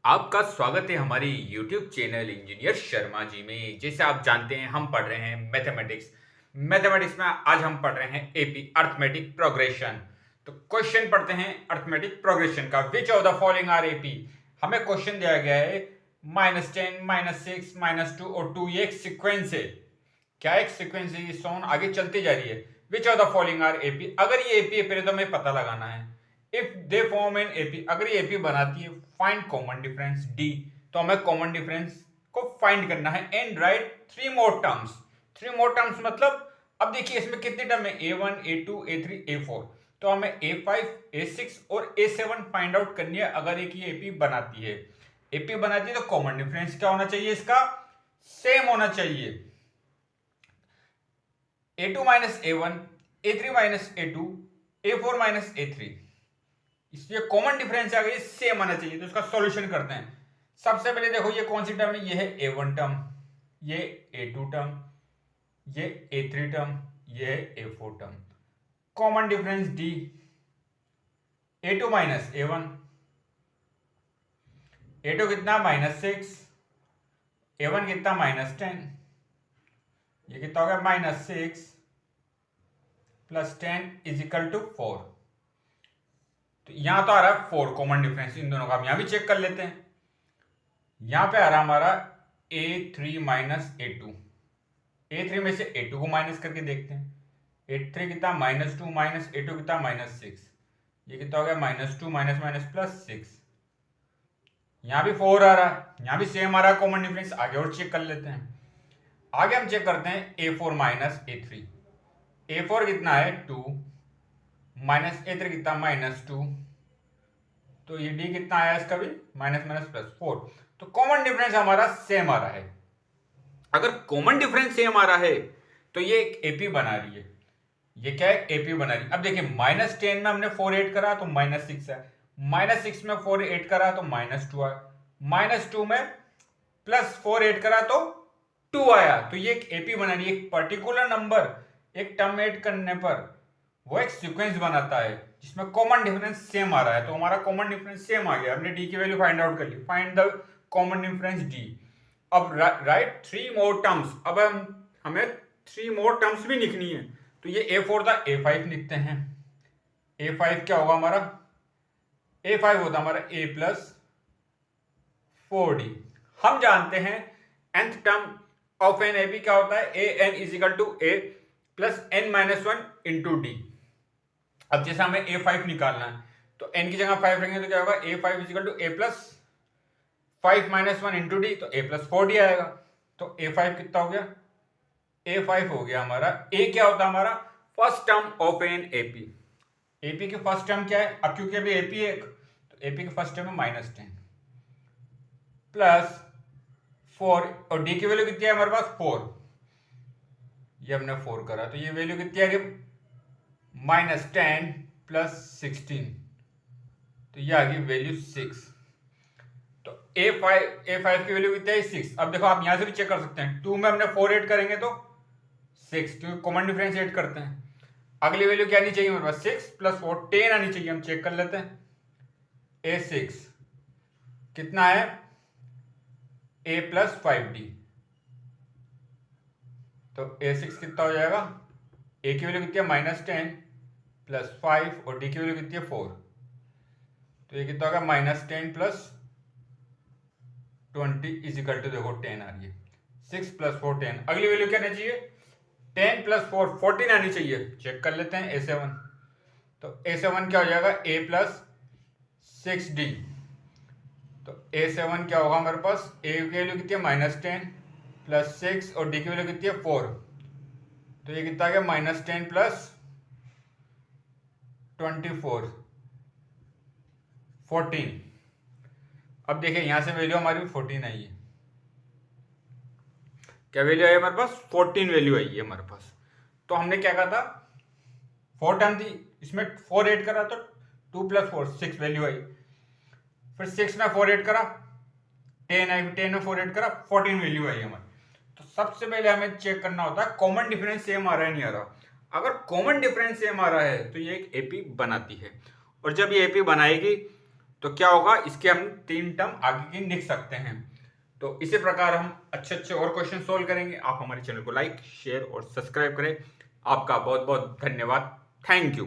आपका स्वागत है हमारी YouTube channel engineer Sharma ji में। जैसे आप जानते हैं हम पढ़ रहे हैं मैथमेटिक्स। मैथमेटिक्स में आज हम पढ़ रहे हैं एपी अर्थमेटिक प्रोग्रेशन। तो क्वेश्चन पढ़ते हैं अर्थमेटिक प्रोग्रेशन का। Which of the following are AP. हमें क्वेश्चन दिया गया है -10 -6 -2 और 2। ये एक सीक्वेंस है। क्या एक सीक्वेंस है? ये सोन आगे चलती जा रही है। Which of the following are AP. अगर ये एपी है पहले तो हमें पता लगाना है। If they form an AP, अगर ये एपी बनाती है, फाइंड कॉमन डिफरेंस डी। तो हमें कॉमन डिफरेंस को फाइंड करना है and right three more terms. Three more terms मतलब अब देखिए इसमें कितने टर्म है, a1 a2 a3 a4। तो हमें a5 a6 और a7 फाइंड आउट करनी है। अगर एक ये एपी बनाती है, एपी बनाती है तो कॉमन डिफरेंस क्या होना चाहिए? इसका सेम होना चाहिए। a2 minus a1 a3 minus a2 a4 minus a3। इसलिए कॉमन डिफरेंस आ गई, सेम आना चाहिए। तो इसका सॉल्यूशन करते हैं। सबसे पहले देखो ये कौन सी टर्म है? ये है a1 टर्म, ये a2 टर्म, ये a3 टर्म, ये है a4 term. Common difference d, a2 minus a1, a2 कितना -6, a1 कितना -10, ये कितना हो गया -6 + 10 = 4। तो यहां तो आ रहा है 4 कॉमन डिफरेंस इन दोनों का। हम यहां भी चेक कर लेते हैं। यहां पे आ रहा हमारा a3 माइनस a2। a3 में से a2 को माइनस करके देखते हैं। a3 कितना -2 माइनस a2 कितना -6। ये कितना हो गया -2 माइनस माइनस +6। यहां भी 4 आ रहा है, यहां भी सेम आ रहा है कॉमन डिफरेंस। आगे और चेक कर लेते हैं। आगे हम चेक करते हैं a4 माइनस a3। a4 कितना है 2 माइनस a3 कितना -2। तो ये d कितना आया इसका भी -+4। तो कॉमन डिफरेंस हमारा सेम आ रहा है। अगर कॉमन डिफरेंस सेम आ रहा है तो ये एक एपी बना रही है। ये क्या है? एपी बना रही है। अब देखिए -10 में हमने 4 ऐड करा तो -6 है, -6 में 4 ऐड करा तो -2 आया, -2 में +4 ऐड करा तो 2 आया। तो ये एक एपी बना रही है। एक पर्टिकुलर नंबर एक टर्म ऐड करने पर वो एक सीक्वेंस बनाता है जिसमें कॉमन डिफरेंस सेम आ रहा है। तो हमारा कॉमन डिफरेंस सेम आ गया। हमने डी की वैल्यू फाइंड आउट कर ली। Find the common difference D. अब राइट 3 मोर टर्म्स। अब हमें 3 मोर टर्म्स भी लिखनी है। तो ये a4 था, a5 लिखते हैं। a5 क्या होगा हमारा? a5 होता हमारा a + 4d। हम जानते हैं nth term of an AP क्या होता है? an = a + n-1 × d। अब जैसे हमें a5 निकालना है तो n की जगह 5 रखेंगे तो क्या होगा? a5 = a + 5 - 1 × d। तो a + 4d आएगा। तो a5 कितना हो गया? a5 हो गया हमारा। a क्या होता है हमारा? First term of an AP. AP की फर्स्ट टर्म क्या है? अब क्योंकि अभी एपी है तो एपी की फर्स्ट टर्म है -10 + 4 और डी की वैल्यू कितनी है हमारे पास? 4। ये हमने 4 करा तो ये वैल्यू कितनी आ रही? -10 + 16। तो ये आ गई वैल्यू 6। तो a5 की वैल्यू कितनी है? 6। अब देखो आप यहां से भी चेक कर सकते हैं। 2 में हमने 4 ऐड करेंगे तो 6, क्योंकि कॉमन डिफरेंस ऐड करते हैं। अगली वैल्यू क्या आनी चाहिए हमारे पास? 6 + 4 10 आनी चाहिए। हम चेक कर लेते हैं। a6 कितना है? a + 5d। तो a6 कितना हो जाएगा? a की वैल्यू कितनी है? -10 + 5 और d की वैल्यू कितनी है? 4। तो ये कितना होगा? -10 + 20 = देखो 10 आ रही है। 6 + 4 10। अगली वैल्यू क्या आनी चाहिए? 10 + 4 14 आनी चाहिए। चेक कर लेते हैं a7। तो a7 क्या हो जाएगा? a + 6d। तो a7 क्या होगा हमारे पास? a की वैल्यू कितनी है? -10 + 6 और d की वैल्यू कितनी है? 4। तो ये कितना आ गया? -10 + 24 14। अब देखिए यहां से वैल्यू हमारी 14 आई है। क्या वैल्यू आई हमारे पास? 14 वैल्यू आई है हमारे पास। तो हमने क्या कहा था? 4 टर्म थी, इसमें 4 ऐड करा तो 2 + 4 6 वैल्यू आई। फिर 6 में 4 ऐड करा 10 आई। 10 में 4 ऐड करा 14 वैल्यू आई हमारी। तो सबसे पहले हमें चेक करना होता है कॉमन डिफरेंस सेम आ रहा है नहीं आ रहा। अगर कॉमन डिफरेंस सेम आ रहा है तो ये एक एपी बनाती है। और जब ये एपी बनाएगी तो क्या होगा, इसके हम 3 टर्म आगे की लिख सकते हैं। तो इसी प्रकार हम अच्छे अच्छे और क्वेश्चन सोल्व करेंगे। आप हमारे चैनल को लाइक, शेयर और सब्सक्राइब करें। आपका बहुत बहुत धन्यवाद। Thank you.